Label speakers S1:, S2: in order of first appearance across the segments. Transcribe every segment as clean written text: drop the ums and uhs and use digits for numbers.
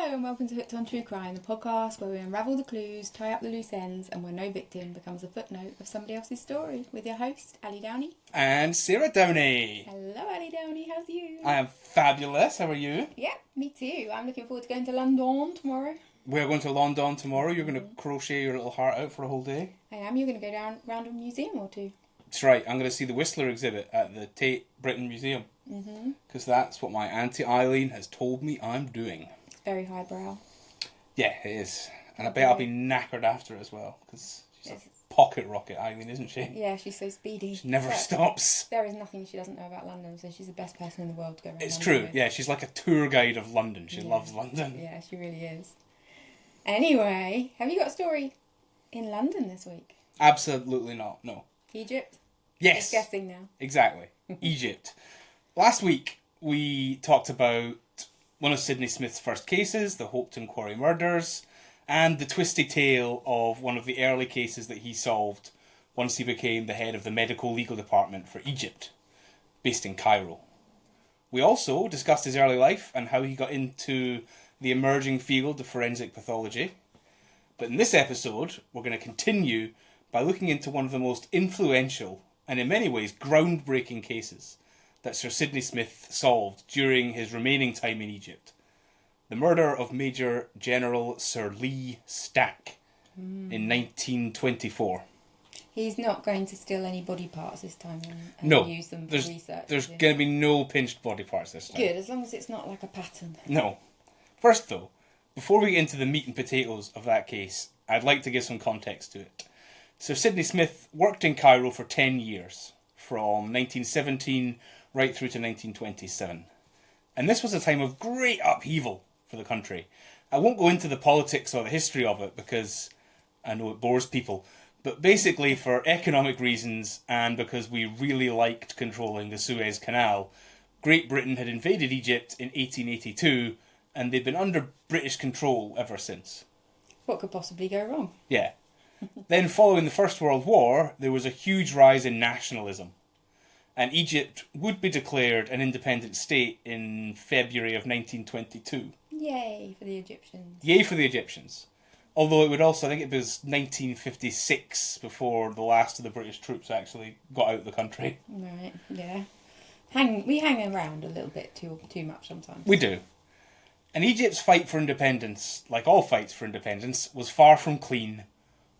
S1: Hello and welcome to Hooked on True Crime, the podcast where we unravel the clues, tie up the loose ends, and where no victim becomes a footnote of somebody else's story. With your host, Ali Downey.
S2: And Sarah Downey.
S1: Hello, Ali Downey. How's you?
S2: I am fabulous. How are you?
S1: Yeah, me too. I'm looking forward to going to London tomorrow.
S2: We're going to London tomorrow. You're going to crochet your little heart out for a whole day.
S1: I am. You're going to go down around a museum or two.
S2: That's right. I'm going to see the Whistler exhibit at the Tate Britain Museum. Because that's what my Auntie Eileen has told me I'm doing.
S1: Very highbrow.
S2: Yeah, it is. And I bet I'll be knackered after as well. Because she's a pocket rocket, Eileen, isn't she?
S1: Yeah, she's so speedy.
S2: She never stops.
S1: There is nothing she doesn't know about London, so she's the best person in the world to go around.
S2: It's
S1: London
S2: true.
S1: with.
S2: Yeah, she's like a tour guide of London. She loves London.
S1: Yeah, she really is. Anyway, have you got a story in London this week?
S2: Absolutely not. No.
S1: Egypt?
S2: Yes.
S1: Just guessing now.
S2: Exactly. Egypt. Last week, we talked about one of Sidney Smith's first cases, the Hopetoun Quarry murders, and the twisty tale of one of the early cases that he solved once he became the head of the medical legal department for Egypt, based in Cairo. We also discussed his early life and how he got into the emerging field of forensic pathology. But in this episode, we're going to continue by looking into one of the most influential and in many ways groundbreaking cases that Sir Sidney Smith solved during his remaining time in Egypt. The murder of Major General Sir Lee Stack in 1924.
S1: He's not going to steal any body parts this time and
S2: No,
S1: use them for research.
S2: There's going to be no pinched body parts this time.
S1: Good, as long as it's not like a pattern.
S2: No. First though, before we get into the meat and potatoes of that case, I'd like to give some context to it. Sir Sidney Smith worked in Cairo for 10 years, from 1917 right through to 1927. And this was a time of great upheaval for the country. I won't go into the politics or the history of it because I know it bores people, but basically for economic reasons and because we really liked controlling the Suez Canal, Great Britain had invaded Egypt in 1882 and they'd been under British control ever since.
S1: What could possibly go wrong?
S2: Yeah. Then following the First World War, there was a huge rise in nationalism. And Egypt would be declared an independent state in February of 1922.
S1: Yay for the Egyptians.
S2: Yay for the Egyptians. Although it would also, I think it was 1956 before the last of the British troops actually got out of the country.
S1: Right, yeah. We hang around a little bit too much sometimes.
S2: We do. And Egypt's fight for independence, like all fights for independence, was far from clean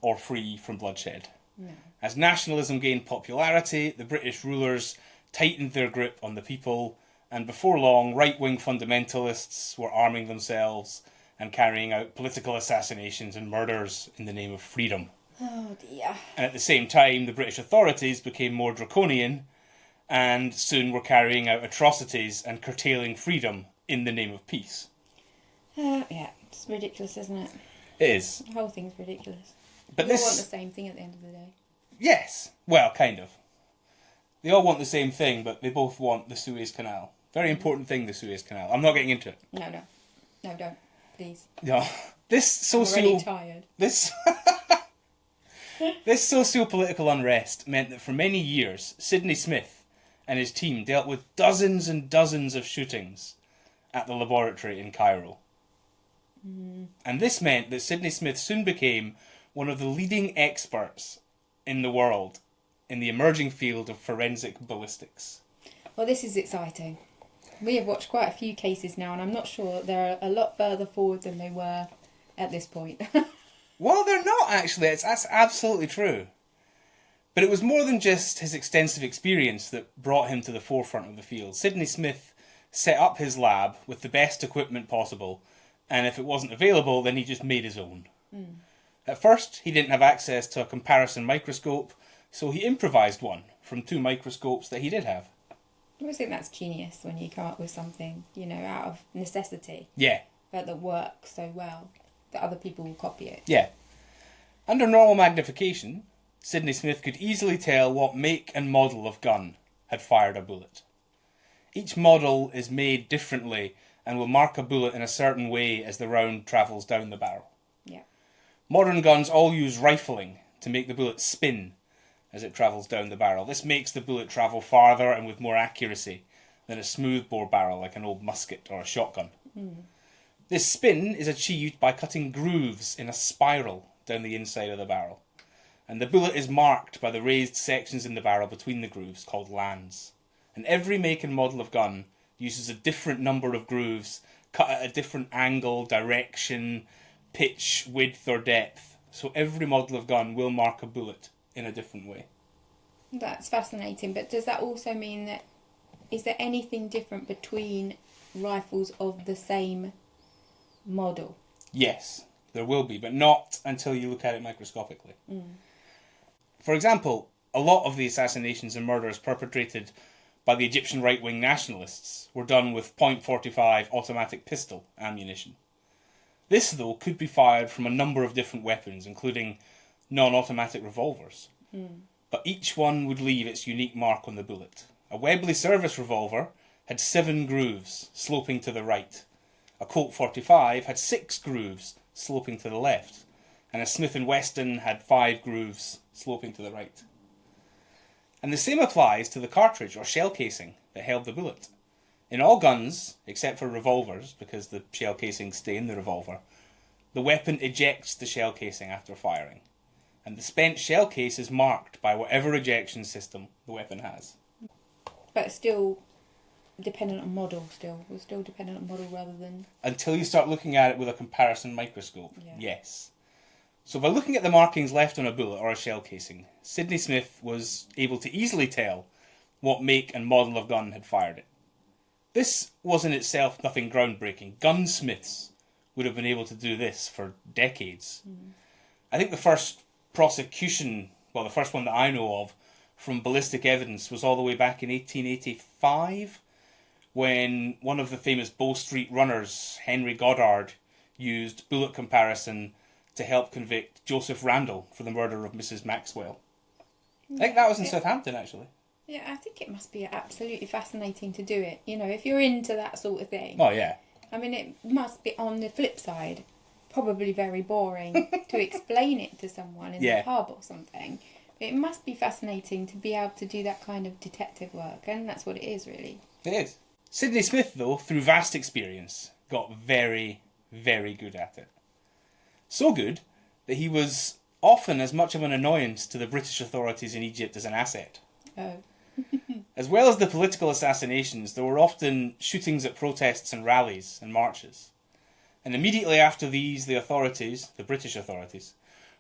S2: or free from bloodshed.
S1: No.
S2: As nationalism gained popularity, the British rulers tightened their grip on the people, and before long, right-wing fundamentalists were arming themselves and carrying out political assassinations and murders in the name of freedom.
S1: Oh dear.
S2: And at the same time, the British authorities became more draconian and soon were carrying out atrocities and curtailing freedom in the name of peace.
S1: Yeah, it's ridiculous, isn't it?
S2: It is.
S1: The whole thing's ridiculous.
S2: But
S1: We all want the same thing at the end of the day.
S2: Yes. Well, kind of. They all want the same thing, but they both want the Suez Canal. Very important thing, the Suez Canal. I'm not getting into it.
S1: No, don't. Please.
S2: No. This
S1: I'm already tired.
S2: This socio-political unrest meant that for many years, Sidney Smith and his team dealt with dozens and dozens of shootings at the laboratory in Cairo. And this meant that Sidney Smith soon became one of the leading experts in the world in the emerging field of forensic ballistics.
S1: Well, this is exciting. We have watched quite a few cases now, and I'm not sure they're a lot further forward than they were at this point.
S2: Well, they're not actually. That's absolutely true. But it was more than just his extensive experience that brought him to the forefront of the field. Sidney Smith set up his lab with the best equipment possible, and if it wasn't available, then he just made his own. At first, he didn't have access to a comparison microscope, so he improvised one from 2 microscopes that he did have.
S1: I always think that's genius when you come up with something, out of necessity.
S2: Yeah.
S1: But that works so well that other people will copy it.
S2: Yeah. Under normal magnification, Sidney Smith could easily tell what make and model of gun had fired a bullet. Each model is made differently and will mark a bullet in a certain way as the round travels down the barrel.
S1: Yeah.
S2: Modern guns all use rifling to make the bullet spin as it travels down the barrel. This makes the bullet travel farther and with more accuracy than a smooth bore barrel like an old musket or a shotgun. This spin is achieved by cutting grooves in a spiral down the inside of the barrel. And the bullet is marked by the raised sections in the barrel between the grooves, called lands. And every make and model of gun uses a different number of grooves, cut at a different angle, direction, pitch, width or depth. So every model of gun will mark a bullet in a different way.
S1: That's fascinating, but does that also mean that, is there anything different between rifles of the same model?
S2: Yes, there will be, but not until you look at it microscopically. For example, a lot of the assassinations and murders perpetrated by the Egyptian right-wing nationalists were done with .45 automatic pistol ammunition. This, though, could be fired from a number of different weapons, including non-automatic revolvers. But each one would leave its unique mark on the bullet. A Webley service revolver had 7 grooves, sloping to the right. A Colt 45 had 6 grooves, sloping to the left. And a Smith & Wesson had 5 grooves, sloping to the right. And the same applies to the cartridge or shell casing that held the bullet. In all guns, except for revolvers, because the shell casings stay in the revolver, the weapon ejects the shell casing after firing. And the spent shell case is marked by whatever ejection system the weapon has.
S1: But still dependent on model still. We're still dependent on model rather than...
S2: Until you start looking at it with a comparison microscope,
S1: Yeah.
S2: yes. So by looking at the markings left on a bullet or a shell casing, Sidney Smith was able to easily tell what make and model of gun had fired it. This was in itself nothing groundbreaking. Gunsmiths would have been able to do this for decades. I think the first prosecution, well, the first one that I know of, from ballistic evidence was all the way back in 1885, when one of the famous Bow Street runners, Henry Goddard, used bullet comparison to help convict Joseph Randall for the murder of Mrs. Maxwell. I think that was in Southampton, actually.
S1: Yeah, I think it must be absolutely fascinating to do it. You know, if you're into that sort of thing.
S2: Oh, yeah.
S1: I mean, it must be, on the flip side, probably very boring to explain it to someone in the pub or something. But it must be fascinating to be able to do that kind of detective work, and that's what it is, really.
S2: It is. Sidney Smith, though, through vast experience, got very, very good at it. So good that he was often as much of an annoyance to the British authorities in Egypt as an asset.
S1: Oh.
S2: As well as the political assassinations, there were often shootings at protests and rallies and marches. And immediately after these, the authorities, the British authorities,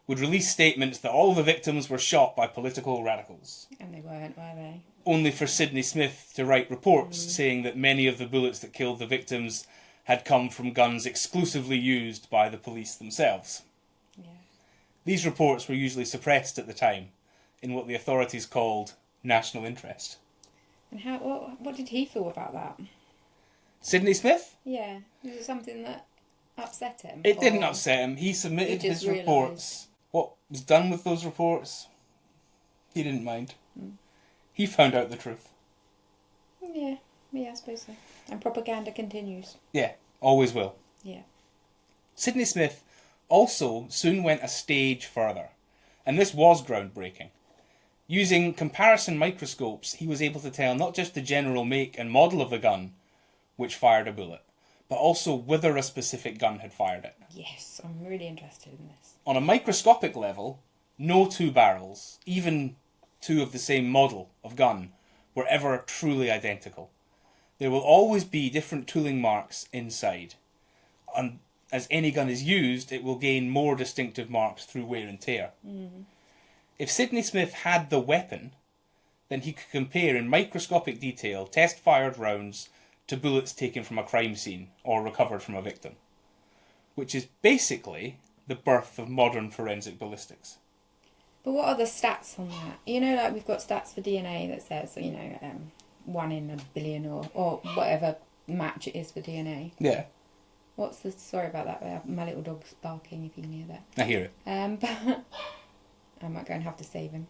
S2: would release statements that all the victims were shot by political radicals.
S1: And they weren't, were they?
S2: Only for Sidney Smith to write reports saying that many of the bullets that killed the victims had come from guns exclusively used by the police themselves.
S1: Yeah.
S2: These reports were usually suppressed at the time in what the authorities called national interest.
S1: And what did he feel about that?
S2: Sidney Smith?
S1: Yeah. Was it something that upset him?
S2: It didn't upset him. He submitted
S1: He just
S2: his reports. What was done with those reports, he didn't mind. He found out the truth.
S1: Yeah, I suppose so. And propaganda continues.
S2: Yeah, always will.
S1: Yeah.
S2: Sidney Smith also soon went a stage further, and this was groundbreaking. Using comparison microscopes, he was able to tell not just the general make and model of the gun which fired a bullet, but also whether a specific gun had fired it.
S1: Yes, I'm really interested in this.
S2: On a microscopic level, no two barrels, even two of the same model of gun, were ever truly identical. There will always be different tooling marks inside. And as any gun is used, it will gain more distinctive marks through wear and tear. If Sidney Smith had the weapon, then he could compare in microscopic detail test-fired rounds to bullets taken from a crime scene or recovered from a victim, which is basically the birth of modern forensic ballistics.
S1: But what are the stats on that? You know, like we've got stats for DNA that says, 1 in a billion or whatever match it is for DNA.
S2: Yeah.
S1: What's the... Sorry about that. My little dog's barking, if you can hear that.
S2: I hear it.
S1: But I might go and have to save him.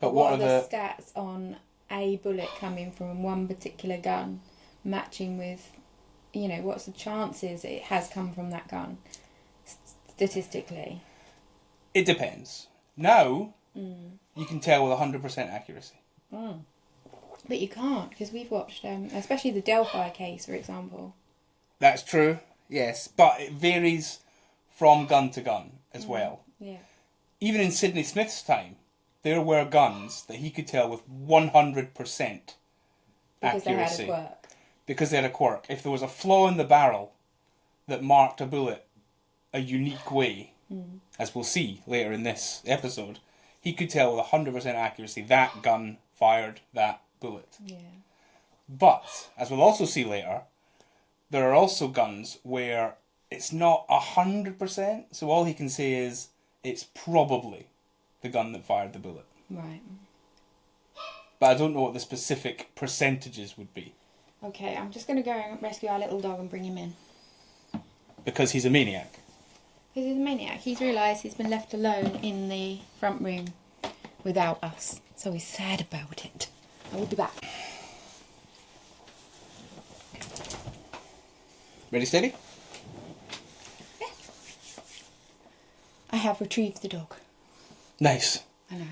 S2: But
S1: what are the stats on a bullet coming from one particular gun matching with, what's the chances it has come from that gun statistically?
S2: It depends. Now, you can tell with 100% accuracy.
S1: But you can't, because we've watched, especially the Delphi case, for example.
S2: That's true, yes. But it varies from gun to gun as well.
S1: Yeah.
S2: Even in Sidney Smith's time, there were guns that he could tell with 100% accuracy.
S1: Because they had a quirk.
S2: Because they had a quirk. If there was a flaw in the barrel that marked a bullet a unique way, as we'll see later in this episode, he could tell with 100% accuracy that gun fired that bullet.
S1: Yeah.
S2: But, as we'll also see later, there are also guns where it's not 100%, so all he can say is it's probably the gun that fired the bullet.
S1: Right.
S2: But I don't know what the specific percentages would be.
S1: Okay, I'm just going to go and rescue our little dog and bring him in.
S2: Because he's a maniac.
S1: Because he's a maniac. He's realised he's been left alone in the front room without us. So he's sad about it. I will be back.
S2: Ready, steady?
S1: Yes. I have retrieved the dog.
S2: Nice.
S1: I know.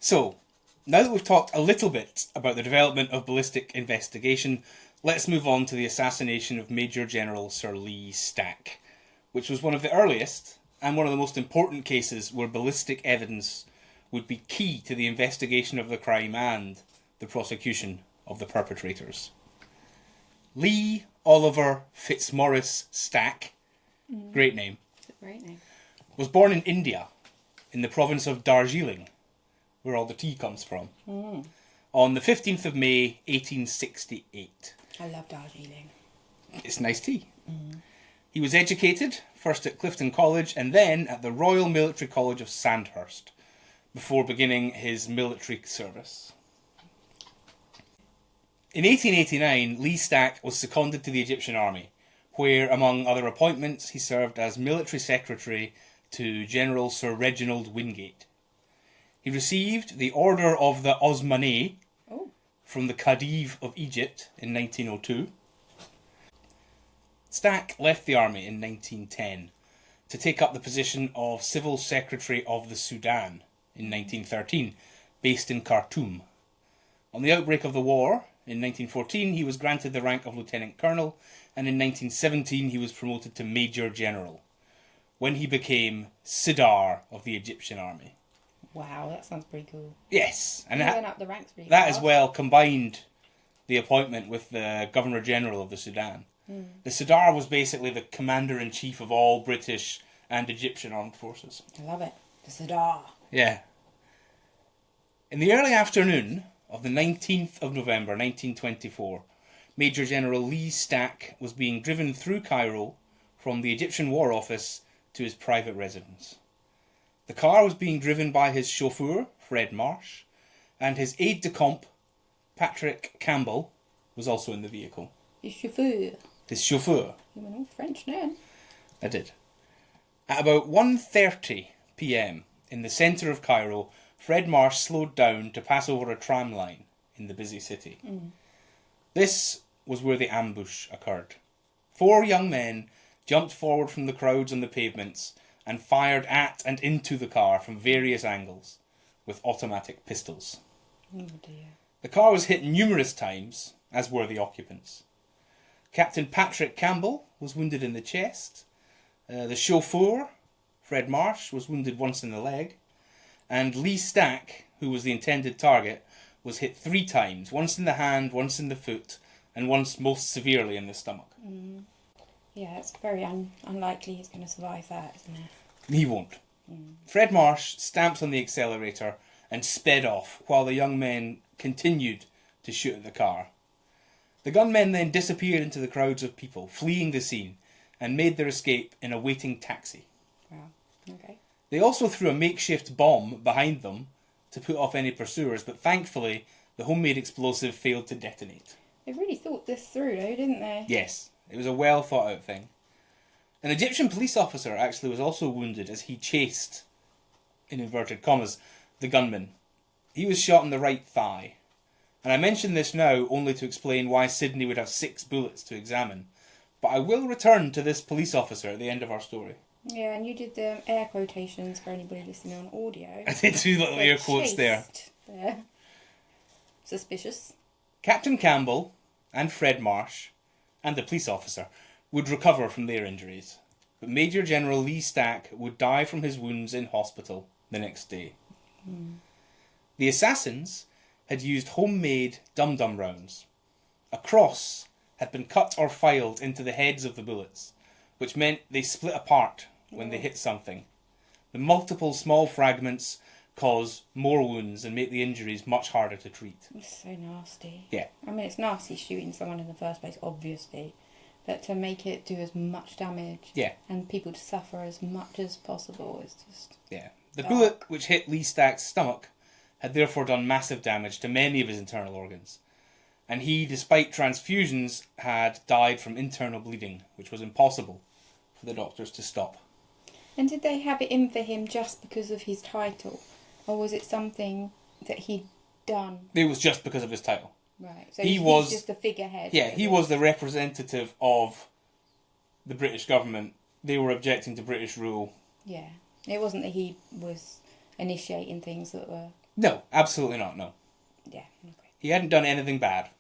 S2: So, now that we've talked a little bit about the development of ballistic investigation, let's move on to the assassination of Major General Sir Lee Stack, which was one of the earliest and one of the most important cases where ballistic evidence would be key to the investigation of the crime and the prosecution of the perpetrators. Lee Oliver Fitzmaurice Stack, great name,
S1: It's a great name,
S2: was born in India, in the province of Darjeeling, where all the tea comes from, on the 15th of May, 1868.
S1: I love Darjeeling.
S2: It's nice tea. He was educated, first at Clifton College and then at the Royal Military College of Sandhurst, before beginning his military service. In 1889, Lee Stack was seconded to the Egyptian army, where, among other appointments, he served as military secretary to General Sir Reginald Wingate. He received the Order of the Osmaneh from the Khedive of Egypt in 1902. Stack left the army in 1910 to take up the position of Civil Secretary of the Sudan in 1913, based in Khartoum. On the outbreak of the war, in 1914, he was granted the rank of Lieutenant Colonel, and in 1917 he was promoted to Major General, when he became Sidar of the Egyptian army.
S1: Wow, that sounds pretty cool.
S2: Yes, and
S1: He went up the ranks pretty
S2: that
S1: fast.
S2: as well combined the appointment with the Governor General of the Sudan. The Sidar was basically the commander-in-chief of all British and Egyptian armed forces.
S1: I love it. The Sadar.
S2: Yeah. In the early afternoon of the 19th of November 1924, Major General Lee Stack was being driven through Cairo from the Egyptian War Office to his private residence. The car was being driven by his chauffeur, Fred Marsh, and his aide-de-camp, Patrick Campbell, was also in the vehicle.
S1: His chauffeur.
S2: His chauffeur.
S1: You went all French then.
S2: I did. At about 1:30 p.m. in the centre of Cairo, Fred Marsh slowed down to pass over a tram line in the busy city. This was where the ambush occurred. 4 young men jumped forward from the crowds on the pavements and fired at and into the car from various angles with automatic pistols.
S1: Oh dear.
S2: The car was hit numerous times, as were the occupants. Captain Patrick Campbell was wounded in the chest. The chauffeur, Fred Marsh, was wounded once in the leg. And Lee Stack, who was the intended target, was hit 3 times, once in the hand, once in the foot, and once most severely in the stomach.
S1: Yeah, it's very unlikely he's going to survive that, isn't it?
S2: He won't. Fred Marsh stamped on the accelerator and sped off, while the young men continued to shoot at the car. The gunmen then disappeared into the crowds of people, fleeing the scene, and made their escape in a waiting taxi.
S1: Wow, okay.
S2: They also threw a makeshift bomb behind them to put off any pursuers, but thankfully the homemade explosive failed to detonate.
S1: They really thought this through though, didn't they?
S2: Yes, it was a well thought out thing. An Egyptian police officer actually was also wounded as he chased, in inverted commas, the gunman. He was shot in the right thigh. And I mention this now only to explain why Sydney would have 6 bullets to examine. But I will return to this police officer at the end of our story.
S1: Yeah, and you did the air quotations for anybody listening on audio.
S2: I did 2 little air quotes there.
S1: Suspicious.
S2: Captain Campbell and Fred Marsh and the police officer would recover from their injuries, but Major General Lee Stack would die from his wounds in hospital the next day. The assassins had used homemade dum-dum rounds. A cross had been cut or filed into the heads of the bullets, which meant they split apart when they hit something. The multiple small fragments cause more wounds and make the injuries much harder to treat.
S1: It's so nasty.
S2: Yeah.
S1: I mean, it's nasty shooting someone in the first place, obviously, but to make it do as much damage and people to suffer as much as possible is just...
S2: Yeah. The bullet which hit Lee Stack's stomach had therefore done massive damage to many of his internal organs, and he, despite transfusions, had died from internal bleeding, which was impossible for the doctors to stop.
S1: And did they have it in for him just because of his title, or was it something that he'd done?
S2: It was just because of his title.
S1: Right, so he was just the figurehead.
S2: Yeah, he was the representative of the British government. They were objecting to British rule. Yeah.
S1: It wasn't that he was initiating things that were...
S2: No, absolutely not, no.
S1: Yeah, okay.
S2: He hadn't done anything bad.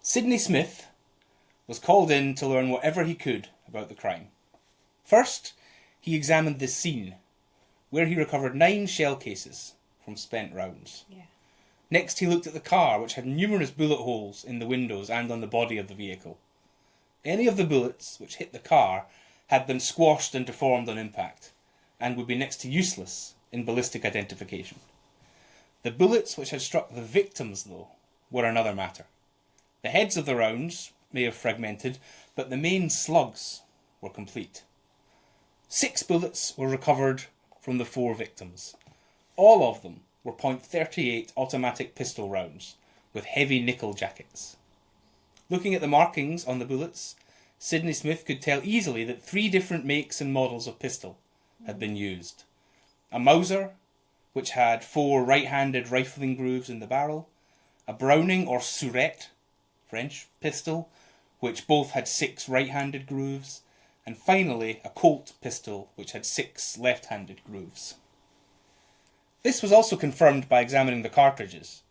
S2: Sidney Smith was called in to learn whatever he could about the crime. First, he examined the scene, where he recovered 9 shell cases from spent rounds.
S1: Yeah.
S2: Next, he looked at the car, which had numerous bullet holes in the windows and on the body of the vehicle. Any of the bullets which hit the car had been squashed and deformed on impact, and would be next to useless in ballistic identification. The bullets which had struck the victims, though, were another matter. The heads of the rounds may have fragmented, but the main slugs were complete. 6 bullets were recovered from the 4 victims. All of them were .38 automatic pistol rounds with heavy nickel jackets. Looking at the markings on the bullets, Sidney Smith could tell easily that 3 different makes and models of pistol had been used. A Mauser, which had 4 right-handed rifling grooves in the barrel, a Browning or Surette, French pistol, which both had 6 right-handed grooves, and finally a Colt pistol, which had 6 left-handed grooves. This was also confirmed by examining the cartridges,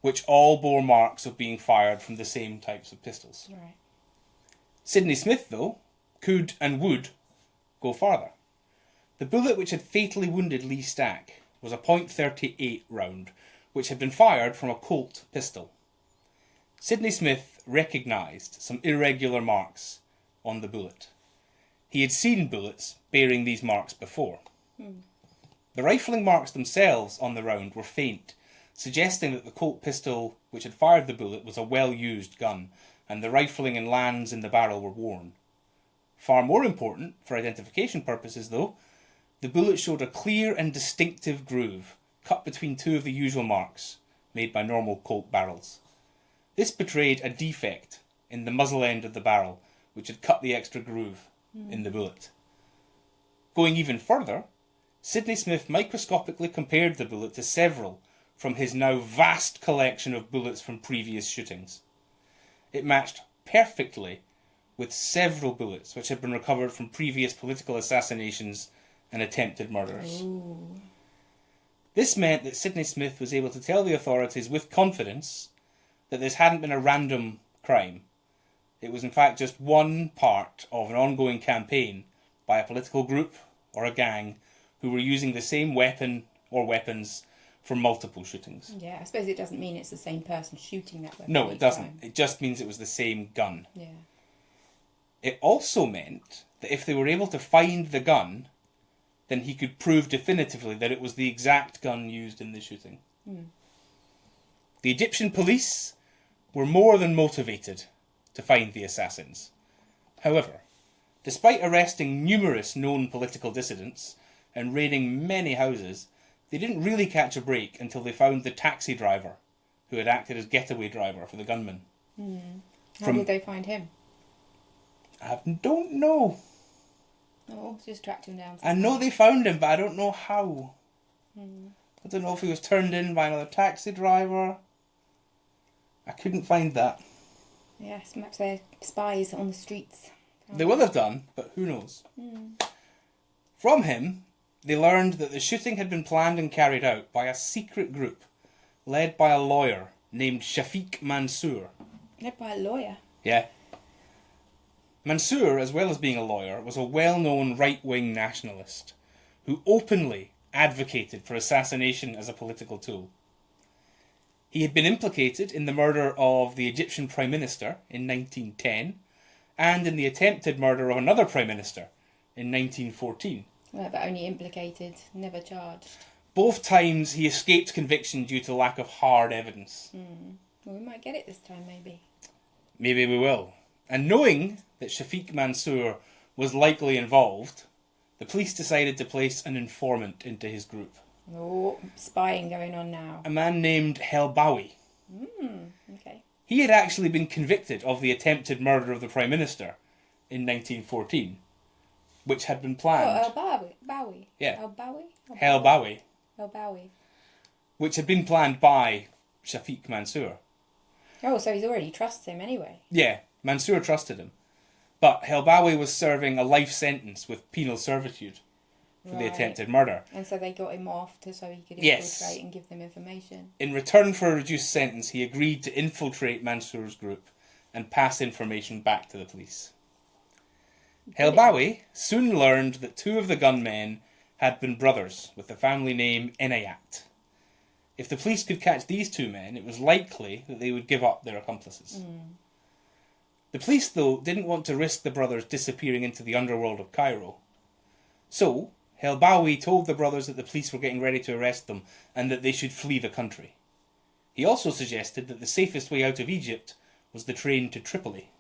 S2: which all bore marks of being fired from the same types of pistols.
S1: Right.
S2: Sidney Smith, though, could and would go farther. The bullet which had fatally wounded Lee Stack was a .38 round, which had been fired from a Colt pistol. Sidney Smith recognised some irregular marks on the bullet. He had seen bullets bearing these marks before. The rifling marks themselves on the round were faint, suggesting that the Colt pistol which had fired the bullet was a well-used gun, and the rifling and lands in the barrel were worn. Far more important, for identification purposes though, the bullet showed a clear and distinctive groove, cut between 2 of the usual marks, made by normal Colt barrels. This betrayed a defect in the muzzle end of the barrel, which had cut the extra groove in the bullet. Going even further, Sidney Smith microscopically compared the bullet to several from his now vast collection of bullets from previous shootings. It matched perfectly with several bullets which had been recovered from previous political assassinations and attempted murders.
S1: Ooh.
S2: This meant that Sidney Smith was able to tell the authorities with confidence that this hadn't been a random crime. It was in fact just one part of an ongoing campaign by a political group or a gang who were using the same weapon or weapons for multiple shootings.
S1: Yeah, I suppose it doesn't mean it's the same person shooting that weapon.
S2: No, it doesn't.
S1: Time.
S2: It just means it was the same gun.
S1: Yeah.
S2: It also meant that if they were able to find the gun, then he could prove definitively that it was the exact gun used in the shooting. The Egyptian police were more than motivated to find the assassins. However, despite arresting numerous known political dissidents and raiding many houses, they didn't really catch a break until they found the taxi driver who had acted as getaway driver for the gunman.
S1: How did they find him?
S2: I don't know.
S1: Oh, just tracked him down.
S2: I know they found him, but I don't know how. I don't know if he was turned in by another taxi driver. I couldn't find that.
S1: Yes, perhaps they're spies on the streets.
S2: They will have done, but who knows? From him, they learned that the shooting had been planned and carried out by a secret group led by a lawyer named Shafiq Mansour.
S1: Led by a lawyer?
S2: Yeah. Mansour, as well as being a lawyer, was a well-known right-wing nationalist who openly advocated for assassination as a political tool. He had been implicated in the murder of the Egyptian Prime Minister in 1910 and in the attempted murder of another Prime Minister in 1914.
S1: Well, but only implicated, never charged.
S2: Both times he escaped conviction due to lack of hard evidence.
S1: Well, we might get it this time, maybe.
S2: Maybe we will. And knowing that Shafiq Mansour was likely involved, the police decided to place an informant into his group.
S1: Oh, spying going on now.
S2: A man named Helbawi.
S1: Okay.
S2: He had actually been convicted of the attempted murder of the Prime Minister in 1914, which had been planned.
S1: Oh, Bowie.
S2: Yeah.
S1: Helbawi?
S2: Helbawi. Which had been planned by Shafiq Mansour.
S1: Oh, so he's already trusts him anyway.
S2: Yeah, Mansour trusted him. But Helbawi was serving a life sentence with penal servitude for the attempted murder.
S1: And so they got him off so he could infiltrate and give them information.
S2: In return for a reduced sentence, he agreed to infiltrate Mansour's group and pass information back to the police. Helbawi soon learned that two of the gunmen had been brothers with the family name Inayat. If the police could catch these two men, it was likely that they would give up their accomplices. The police, though, didn't want to risk the brothers disappearing into the underworld of Cairo. So, Helbawi told the brothers that the police were getting ready to arrest them and that they should flee the country. He also suggested that the safest way out of Egypt was the train to Tripoli.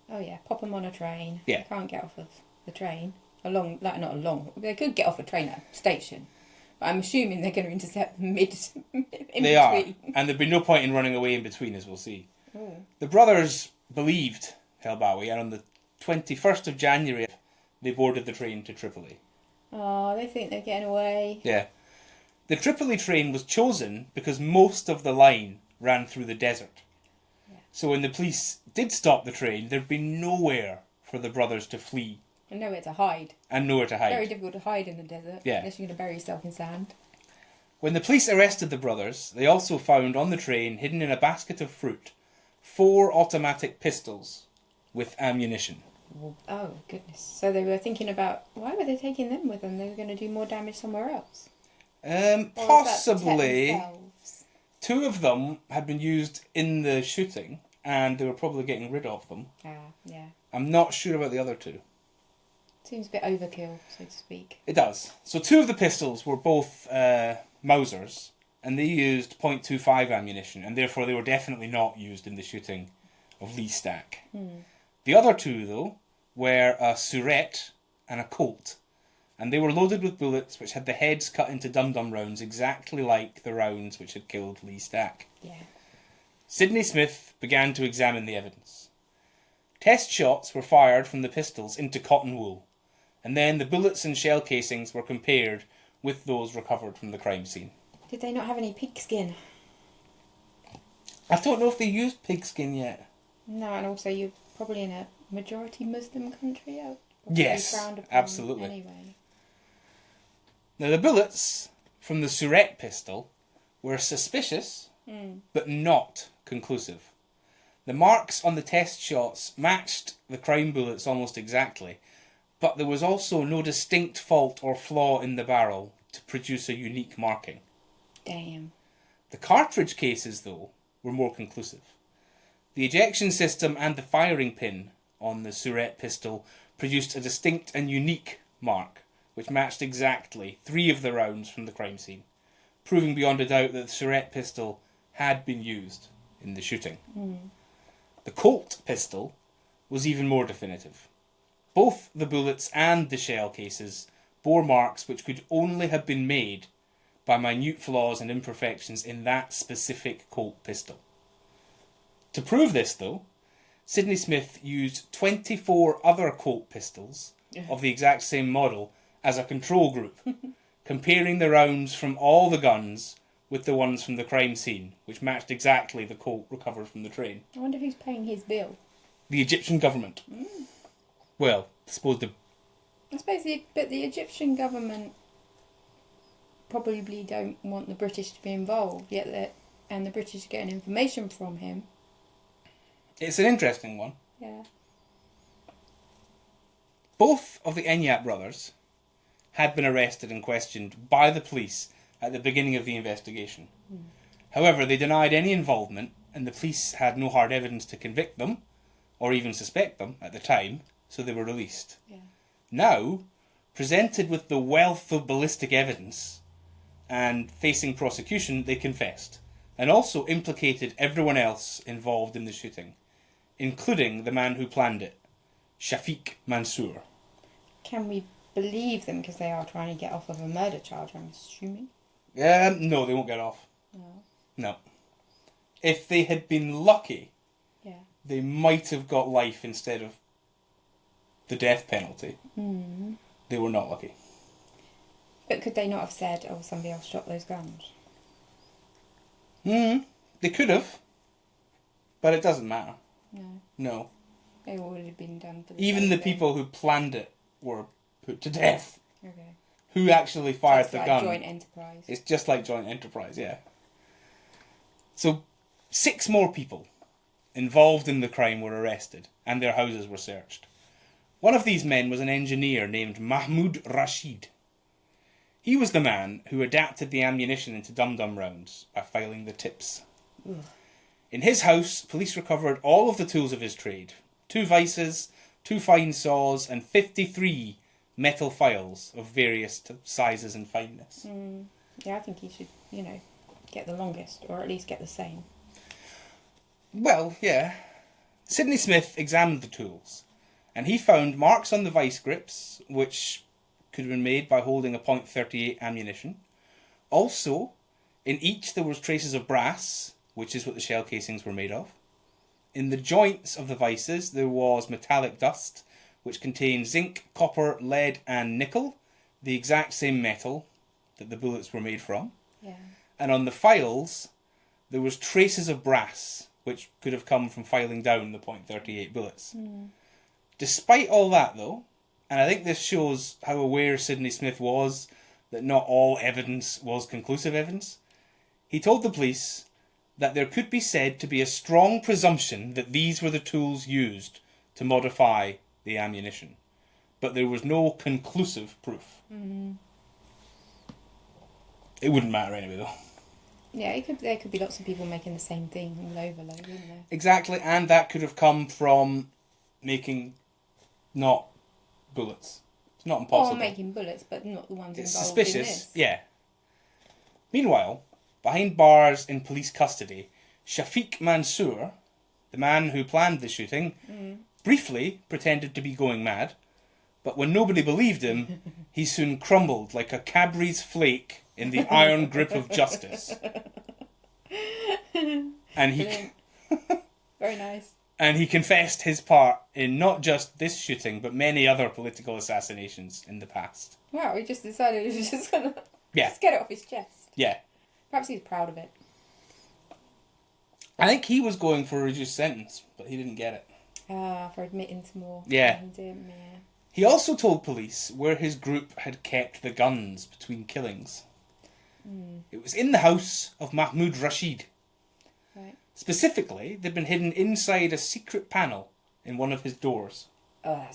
S1: Oh yeah, pop them on a train.
S2: Yeah.
S1: They can't get off of the train. They could get off a train at a station. But I'm assuming they're going to intercept them in between.
S2: They are, and there'd be no point in running away in between, as we'll see.
S1: Oh.
S2: The brothers believed Helbawi, and on the 21st of January, they boarded the train to Tripoli.
S1: Oh, they think they're getting away.
S2: Yeah. The Tripoli train was chosen because most of the line ran through the desert. Yeah. So when the police did stop the train, there'd be nowhere for the brothers to flee.
S1: And nowhere to hide. Very difficult to hide in the desert.
S2: Yeah.
S1: Unless you're going to bury yourself in sand.
S2: When the police arrested the brothers, they also found on the train, hidden in a basket of fruit, 4 automatic pistols with ammunition.
S1: Oh, goodness. So they were thinking about, why were they taking them with them? They were going to do more damage somewhere else?
S2: Possibly. 2 of them had been used in the shooting, and they were probably getting rid of them.
S1: Yeah.
S2: I'm not sure about the other 2.
S1: Seems a bit overkill, so to speak.
S2: It does. So 2 of the pistols were both Mausers, and they used .25 ammunition, and therefore they were definitely not used in the shooting of Lee Stack. The other 2, though, were a Surette and a Colt, and they were loaded with bullets which had the heads cut into dum-dum rounds exactly like the rounds which had killed Lee Stack.
S1: Yeah.
S2: Sidney Smith began to examine the evidence. Test shots were fired from the pistols into cotton wool, and then the bullets and shell casings were compared with those recovered from the crime scene.
S1: Did they not have any pigskin?
S2: I don't know if they used pigskin yet.
S1: No, and also you're probably in a majority Muslim country.
S2: Yes, absolutely.
S1: Anyway.
S2: Now the bullets from the Surette pistol were suspicious, but not conclusive. The marks on the test shots matched the crime bullets almost exactly, but there was also no distinct fault or flaw in the barrel to produce a unique marking.
S1: Damn.
S2: The cartridge cases, though, were more conclusive. The ejection system and the firing pin on the Surette pistol produced a distinct and unique mark, which matched exactly 3 of the rounds from the crime scene, proving beyond a doubt that the Surette pistol had been used in the shooting. The Colt pistol was even more definitive. Both the bullets and the shell cases bore marks which could only have been made by minute flaws and imperfections in that specific Colt pistol. To prove this, though, Sidney Smith used 24 other Colt pistols of the exact same model as a control group, comparing the rounds from all the guns with the ones from the crime scene, which matched exactly the Colt recovered from the train.
S1: I wonder who's paying his bill.
S2: The Egyptian government. Well, I suppose the
S1: Egyptian government probably don't want the British to be involved, and the British are getting information from him.
S2: It's an interesting one.
S1: Yeah.
S2: Both of the Enyap brothers had been arrested and questioned by the police at the beginning of the investigation. However, they denied any involvement, and the police had no hard evidence to convict them, or even suspect them at the time, so they were released.
S1: Yeah.
S2: Now, presented with the wealth of ballistic evidence and facing prosecution, they confessed, and also implicated everyone else involved in the shooting, including the man who planned it, Shafiq Mansour.
S1: Can we believe them because they are trying to get off of a murder charge, I'm assuming?
S2: No, they won't get off. No. If they had been lucky, they might have got life instead of the death penalty. They were not lucky.
S1: But could they not have said, oh, somebody else shot those guns?
S2: They could have. But it doesn't matter. No.
S1: They would have been done for the
S2: Even the people who planned it were put to death.
S1: Okay.
S2: Who actually fired the gun.
S1: Joint enterprise.
S2: It's just like joint enterprise, yeah. So, 6 more people involved in the crime were arrested, and their houses were searched. One of these men was an engineer named Mahmoud Rashid. He was the man who adapted the ammunition into dum-dum rounds by filing the tips.
S1: Ugh.
S2: In his house, police recovered all of the tools of his trade. 2 vices, 2 fine saws, and 53 metal files of various sizes and fineness.
S1: Yeah, I think he should, get the longest, or at least get the same.
S2: Well, yeah. Sidney Smith examined the tools, and he found marks on the vice grips, which could have been made by holding a .38 ammunition. Also, in each there was traces of brass, which is what the shell casings were made of. In the joints of the vices there was metallic dust, which contained zinc, copper, lead and nickel, the exact same metal that the bullets were made from.
S1: Yeah.
S2: And on the files there was traces of brass, which could have come from filing down the .38 bullets. Despite all that, though, and I think this shows how aware Sidney Smith was that not all evidence was conclusive evidence, he told the police that there could be said to be a strong presumption that these were the tools used to modify the ammunition. But there was no conclusive proof. It wouldn't matter anyway, though.
S1: Yeah, there could be lots of people making the same thing all over, wouldn't there? Exactly,
S2: and that could have come from making not bullets. It's not impossible.
S1: Or making bullets, but not the ones
S2: it's
S1: involved
S2: suspicious,
S1: in this.
S2: Yeah. Meanwhile, behind bars in police custody, Shafiq Mansour, the man who planned the shooting, briefly pretended to be going mad, but when nobody believed him, he soon crumbled like a Cadbury's flake in the iron grip of justice. And he
S1: very nice.
S2: And he confessed his part in not just this shooting, but many other political assassinations in the past.
S1: Wow, he just decided he was just going to
S2: just
S1: get it off his chest.
S2: Yeah.
S1: Perhaps he's proud of it.
S2: I think he was going for a reduced sentence, but he didn't get it.
S1: For admitting to more.
S2: Yeah.
S1: Yeah.
S2: He also told police where his group had kept the guns between killings. It was in the house of Mahmoud Rashid.
S1: Right.
S2: Specifically, they'd been hidden inside a secret panel in one of his doors.
S1: Oh,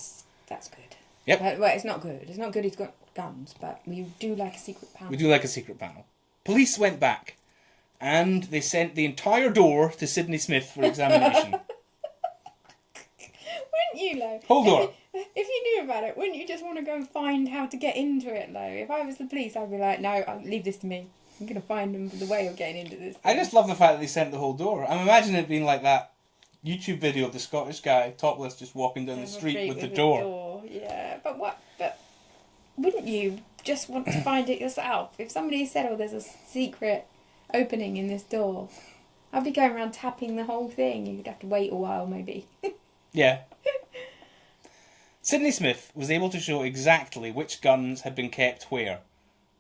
S1: that's good.
S2: Yep.
S1: Well, it's not good. It's not good he's got guns, but we do like a secret panel.
S2: We do like a secret panel. Police went back, and they sent the entire door to Sidney Smith for examination.
S1: Wouldn't you, Lo?
S2: Whole door.
S1: If you knew about it, wouldn't you just want to go and find how to get into it, Lo? If I was the police, I'd be like, no, leave this to me. I'm going to find them the way of getting into this thing.
S2: I just love the fact that they sent the whole door. I'm imagining it being like that YouTube video of the Scottish guy, topless, just walking down the street with the door.
S1: Yeah, but wouldn't you just want to find it yourself? If somebody said, oh, there's a secret opening in this door, I'd be going around tapping the whole thing. You'd have to wait a while, maybe.
S2: Yeah. Sidney Smith was able to show exactly which guns had been kept where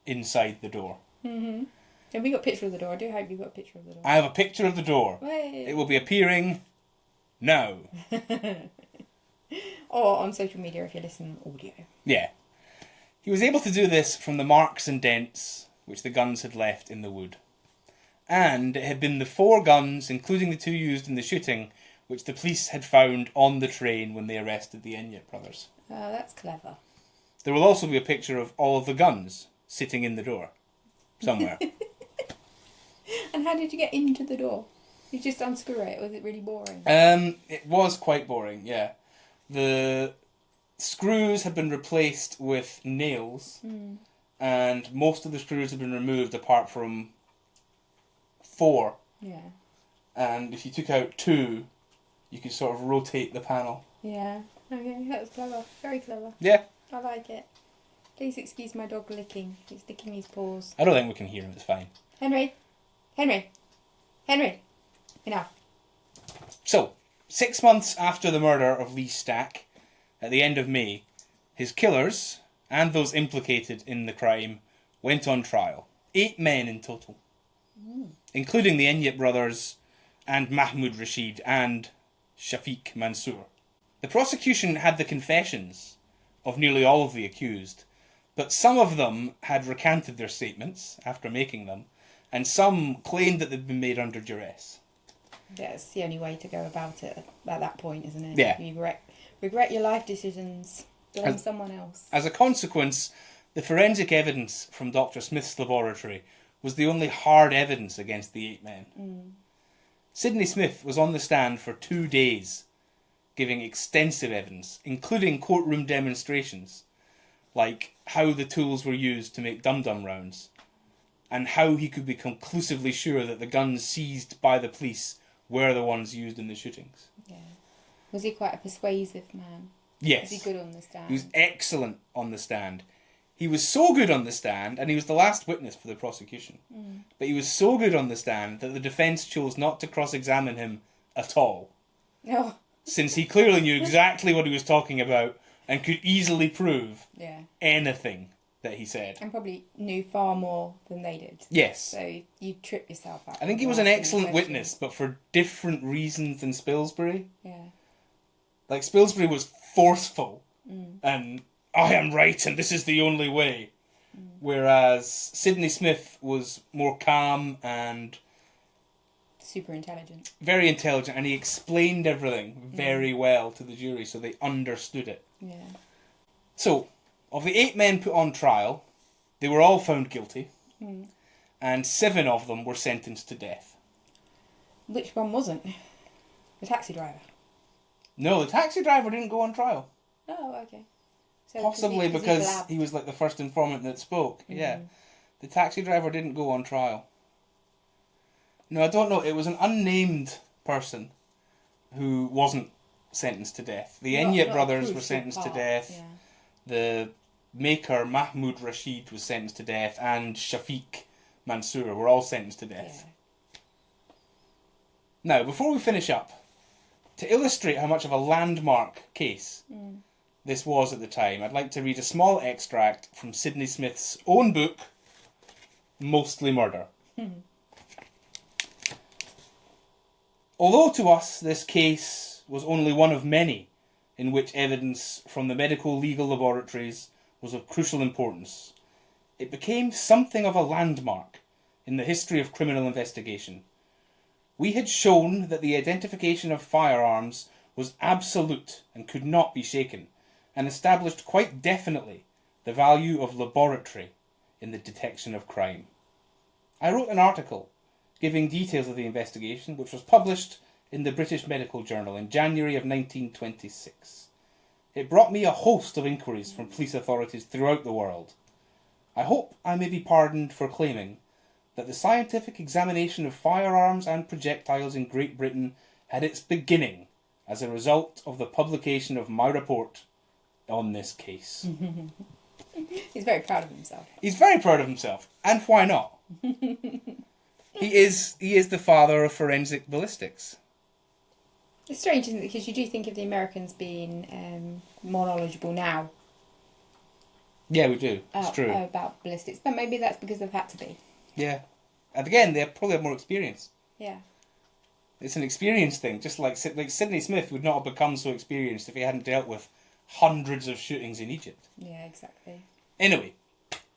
S2: inside the door.
S1: Mm-hmm. Have you got a picture of the door? I do hope you've got a picture of the door.
S2: I have a picture of the door.
S1: Wait.
S2: It will be appearing now.
S1: Or on social media if you're listening audio.
S2: Yeah. He was able to do this from the marks and dents which the guns had left in the wood. And it had been the 4 guns, including the 2 used in the shooting, which the police had found on the train when they arrested the Enyart brothers.
S1: Oh, that's clever.
S2: There will also be a picture of all of the guns sitting in the door somewhere.
S1: And how did you get into the door? You just unscrew it? Was it really boring?
S2: It was quite boring, yeah. The screws had been replaced with nails, and most of the screws had been removed apart from 4.
S1: Yeah. And
S2: if you took out 2, you could sort of rotate the panel.
S1: Yeah. Okay, that was clever. Very clever.
S2: Yeah.
S1: I like it. Please excuse my dog licking. He's licking his paws.
S2: I don't think we can hear him, it's fine.
S1: Henry! Henry! Henry! Enough.
S2: So, 6 months after the murder of Lee Stack, at the end of May, his killers, and those implicated in the crime, went on trial. 8 men in total. Including the Enyart brothers, and Mahmoud Rashid, and Shafiq Mansour. The prosecution had the confessions of nearly all of the accused, but some of them had recanted their statements after making them, and some claimed that they'd been made under duress.
S1: Yeah, it's the only way to go about it at that point, isn't it?
S2: Yeah.
S1: You regret your life decisions. Blame someone else.
S2: As a consequence, the forensic evidence from Dr. Smith's laboratory was the only hard evidence against the 8 men. Sidney Smith was on the stand for 2 days, giving extensive evidence, including courtroom demonstrations, like how the tools were used to make dum-dum rounds, and how he could be conclusively sure that the guns seized by the police were the ones used in the shootings.
S1: Yeah. Was he quite a persuasive man?
S2: Yes.
S1: Was he good on the stand?
S2: He was excellent on the stand. He was so good on the stand, and he was the last witness for the prosecution, but he was so good on the stand that the defence chose not to cross-examine him at all.
S1: Oh.
S2: Since he clearly knew exactly what he was talking about and could easily prove anything that he said.
S1: And probably knew far more than they did.
S2: Yes.
S1: So you trip yourself up.
S2: I think he was an excellent witness, but for different reasons than Spilsbury.
S1: Yeah.
S2: Like, Spilsbury was forceful and, I am right and this is the only way. Whereas Sidney Smith was more calm and...
S1: super intelligent.
S2: Very intelligent, and he explained everything very well to the jury, so they understood it.
S1: Yeah.
S2: So, of the 8 men put on trial, they were all found guilty, and 7 of them were sentenced to death.
S1: Which one wasn't? The taxi driver?
S2: No, the taxi driver didn't go on trial.
S1: Oh, okay. So
S2: Possibly because he was like the first informant that spoke. Yeah. The taxi driver didn't go on trial. No, I don't know. It was an unnamed person who wasn't sentenced to death. The Enyart brothers were sentenced to death.
S1: Yeah.
S2: The maker, Mahmoud Rashid, was sentenced to death, and Shafiq Mansour were all sentenced to death. Yeah. Now, before we finish up, to illustrate how much of a landmark case this was at the time, I'd like to read a small extract from Sidney Smith's own book, Mostly Murder. Although to us this case was only one of many in which evidence from the medical legal laboratories was of crucial importance, it became something of a landmark in the history of criminal investigation. We had shown that the identification of firearms was absolute and could not be shaken, and established quite definitely the value of laboratory in the detection of crime. I wrote an article giving details of the investigation, which was published in the British Medical Journal in January of 1926. It brought me a host of inquiries from police authorities throughout the world. I hope I may be pardoned for claiming that the scientific examination of firearms and projectiles in Great Britain had its beginning as a result of the publication of my report on this case.
S1: He's very proud of himself.
S2: He's very proud of himself, and why not? He is the father of forensic ballistics.
S1: It's strange, isn't it? Because you do think of the Americans being more knowledgeable now.
S2: Yeah, we do. It's true.
S1: About ballistics. But maybe that's because they've had to be.
S2: Yeah. And again, they probably have more experience.
S1: Yeah.
S2: It's an experience thing. Just like Sidney Smith would not have become so experienced if he hadn't dealt with hundreds of shootings in Egypt.
S1: Yeah, exactly.
S2: Anyway,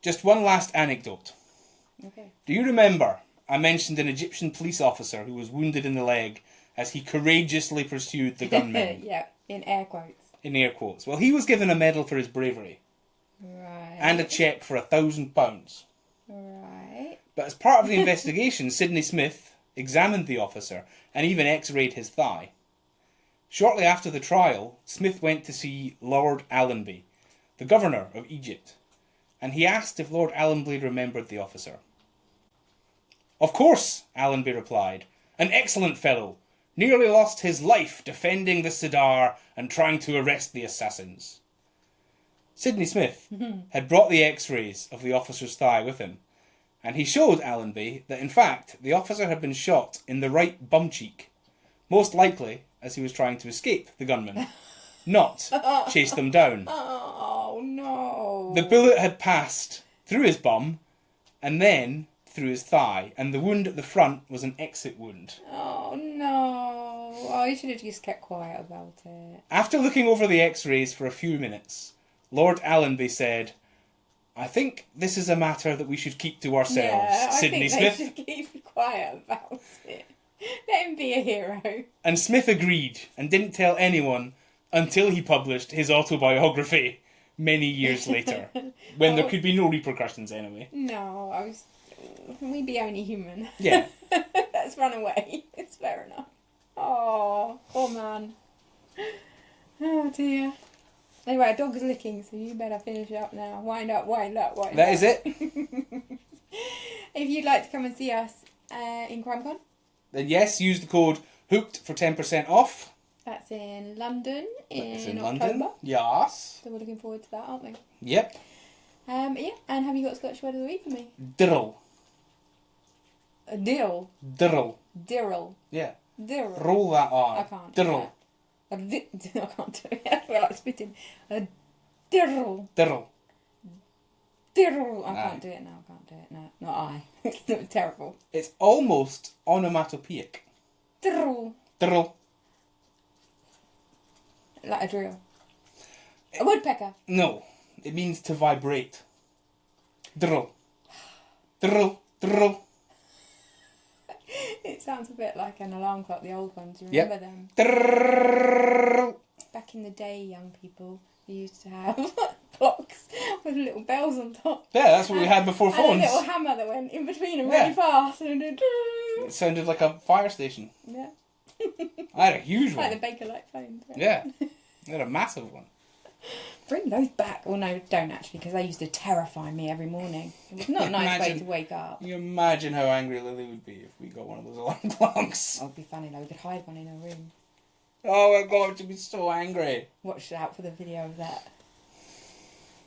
S2: just one last anecdote.
S1: Okay.
S2: Do you remember I mentioned an Egyptian police officer who was wounded in the leg as he courageously pursued the gunmen.
S1: Yeah, in air quotes.
S2: In air quotes. Well, he was given a medal for his bravery.
S1: Right.
S2: And a cheque for £1,000.
S1: Right.
S2: But as part of the investigation, Sidney Smith examined the officer and even x-rayed his thigh. Shortly after the trial, Smith went to see Lord Allenby, the governor of Egypt, and he asked if Lord Allenby remembered the officer. "Of course," Allenby replied. "An excellent fellow. Nearly lost his life defending the Sidar and trying to arrest the assassins." Sidney Smith had brought the x-rays of the officer's thigh with him, and he showed Allenby that in fact the officer had been shot in the right bum cheek, most likely as he was trying to escape the gunmen, not chase them down.
S1: Oh no.
S2: The bullet had passed through his bum and then through his thigh, and the wound at the front was an exit wound.
S1: Oh no. Oh, you should have just kept quiet about it.
S2: After looking over the x-rays for a few minutes, Lord Allenby said, "I think this is a matter that we should keep to ourselves, Sidney Smith."
S1: I think they should keep quiet about it. Let him be a hero.
S2: And Smith agreed and didn't tell anyone until he published his autobiography many years later, when there could be no repercussions anyway.
S1: No, we be only human.
S2: Yeah.
S1: Let's run away. It's fair enough. Oh, poor man. Oh dear. Anyway, a dog's licking, so you better finish up now. Wind up, wind up, wind up.
S2: That is it.
S1: If you'd like to come and see us in CrimeCon,
S2: Then yes, use the code HOOKED for 10% off.
S1: that's in London in October.
S2: London. Yes.
S1: So we're looking forward to that, aren't we?
S2: Yep.
S1: Yeah, and have you got Scottish word of the week for me?
S2: Dirl.
S1: A dill.
S2: Dirl.
S1: Dirl.
S2: Yeah.
S1: Dirl.
S2: Roll that on.
S1: I can't do
S2: Dirl.
S1: I can't do it. I feel like spitting. A dirl.
S2: Dirl.
S1: Dirl. I
S2: Aye.
S1: can't do it now. I can't do it. No, not I. It's terrible.
S2: It's almost onomatopoeic.
S1: Dirl.
S2: Dirl.
S1: Like a drill. A woodpecker.
S2: No, it means to vibrate. Dirl. Dirl. Dirl.
S1: It sounds a bit like an alarm clock, the old ones. You remember them?
S2: Dirl.
S1: Back in the day, young people, we used to have clocks with little bells on top.
S2: Yeah, that's what we had before
S1: And
S2: phones.
S1: a little hammer that went in between them
S2: Yeah.
S1: really fast. And it
S2: It sounded like a fire station.
S1: yeah.
S2: I had a huge
S1: Like
S2: one.
S1: the Baker-like phones. Right?
S2: Yeah. I had a massive one.
S1: Bring those back. Well, no, don't actually, because they used to terrify me every morning. It was not a nice way to wake up.
S2: You imagine how angry Lily would be if we got one of those alarm clocks.
S1: Oh, it'd be funny though. We could hide one in her room.
S2: Oh my god, she'd be so angry.
S1: Watch out for the video of that.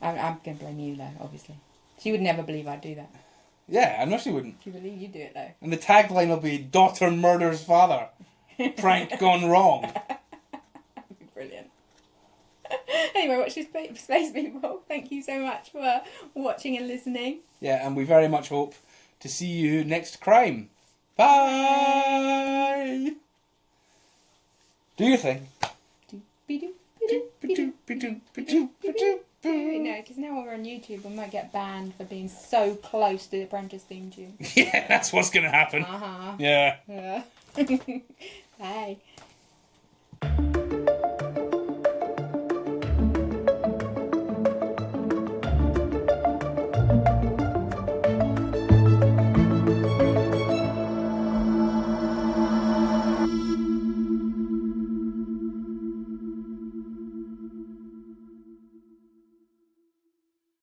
S1: I'm going to blame you though, obviously. She would never believe I'd do that.
S2: Yeah, I know she wouldn't.
S1: She believe you do it though.
S2: And the tagline will be, "Daughter murders father. Prank gone wrong."
S1: That'd be brilliant. Anyway, watch your space, people. Thank you so much for watching and listening.
S2: Yeah, and we very much hope to see you next crime. Bye! Do your thing.
S1: No, because now we're on YouTube, we might get banned for being so close to the Apprentice theme tune.
S2: Yeah, that's what's going to happen.
S1: Uh-huh.
S2: Yeah.
S1: Yeah. Bye.